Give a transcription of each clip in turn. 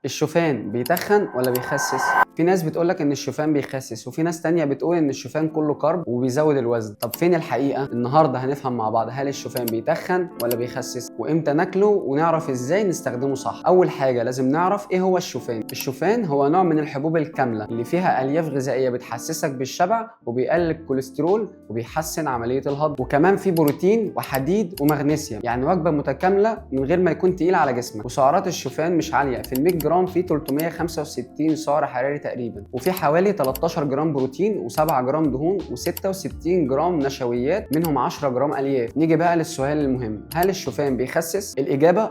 الشوفان بيتخن ولا بيخسس؟ في ناس بتقولك ان الشوفان بيخسس، وفي ناس تانية بتقول ان الشوفان كله كارب وبيزود الوزن. طب فين الحقيقة؟ النهاردة هنفهم مع بعض هل الشوفان بيتخن ولا بيخسس، وامتى ناكله، ونعرف ازاي نستخدمه صح. اول حاجة لازم نعرف ايه هو الشوفان. الشوفان هو نوع من الحبوب الكاملة اللي فيها الياف غذائية بتحسسك بالشبع وبيقلل الكوليسترول وبيحسن عملية الهضم، وكمان فيه بروتين وحديد ومغنيسيوم، يعني وجبة متكاملة من غير ما يكون تقيل على جسمك. وسعرات الشوفان مش عالية، في ال 100 جرام فيه 365 سعر حراري تقريبا، وفي حوالي 13 جرام بروتين و7 جرام دهون و66 جرام نشويات، منهم 10 جرام الياف. نيجي بقى للسؤال المهم، هل الشوفان بيخسس؟ الاجابه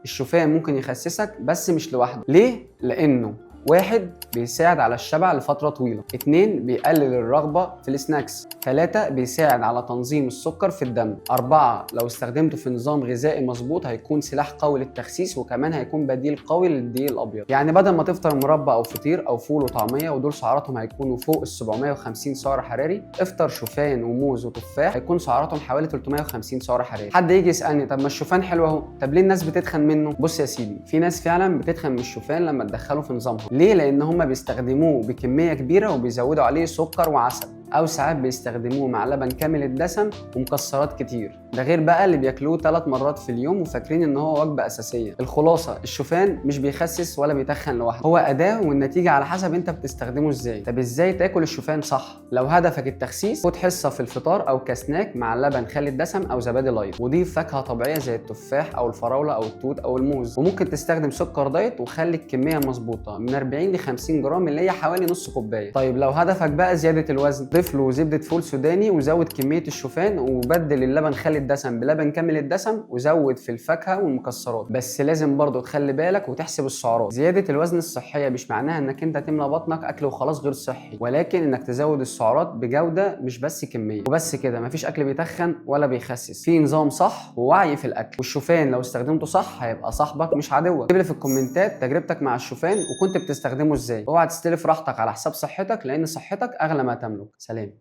الشوفان ممكن يخسسك بس مش لوحده. ليه؟ لانه 1. بيساعد على الشبع لفترة طويلة. 2. بيقلل الرغبة في السناكس. 3. بيساعد على تنظيم السكر في الدم. 4. لو استخدمته في نظام غذائي مظبوط هيكون سلاح قوي للتخسيس، وكمان هيكون بديل قوي للدقيق الأبيض. يعني بدل ما تفطر مربى أو فطير أو فول وطعمية ودول سعراتهم هيكونوا فوق ال 750 سعر حراري، افطر شوفان وموز وتفاح هيكون سعراتهم حوالي 350 سعر حراري. حد يجي يسألني طب ما الشوفان حلو اهو، طب ليه الناس بتتخن منه؟ بص يا سيدي، في ناس فعلا بتتخن من الشوفان لما تدخله في نظامهم. ليه؟ لان هم بيستخدموه بكميه كبيره وبيزودوا عليه سكر وعسل، او ساعات بيستخدموه مع لبن كامل الدسم ومكسرات كتير. ده غير بقى اللي بياكلوه 3 مرات في اليوم وفاكرين ان هو وجبه اساسيه. الخلاصه، الشوفان مش بيخسس ولا بيتخن لوحده، هو اداه والنتيجه على حسب انت بتستخدمه ازاي. طب ازاي تاكل الشوفان صح؟ لو هدفك التخسيس خد حصه في الفطار او كسناك مع لبن خالي الدسم او زبادي لايت، وضيف فاكهه طبيعيه زي التفاح او الفراوله او التوت او الموز، وممكن تستخدم سكر دايت وخلي الكميه مظبوطه من 40 ل 50 جرام اللي هي حوالي نص كوبايه. طيب لو هدفك بقى زياده الوزن، ضيف له زبده فول سوداني وزود كميه الشوفان، وبدل اللبن خالي الدسم بلبن كامل الدسم، وزود في الفاكهه والمكسرات. بس لازم برضو تخلي بالك وتحسب السعرات. زياده الوزن الصحيه مش معناها انك انت تملى بطنك اكل وخلاص غير صحي، ولكن انك تزود السعرات بجوده مش بس كميه. وبس كده، مفيش اكل بيتخن ولا بيخسس، في نظام صح ووعي في الاكل. والشوفان لو استخدمته صح هيبقى صاحبك مش عدوك. اكتب لي في الكومنتات تجربتك مع الشوفان وكنت بتستخدمه ازاي. اوعى تستلف راحتك على حساب صحتك، لان صحتك اغلى ما تملك. سلام.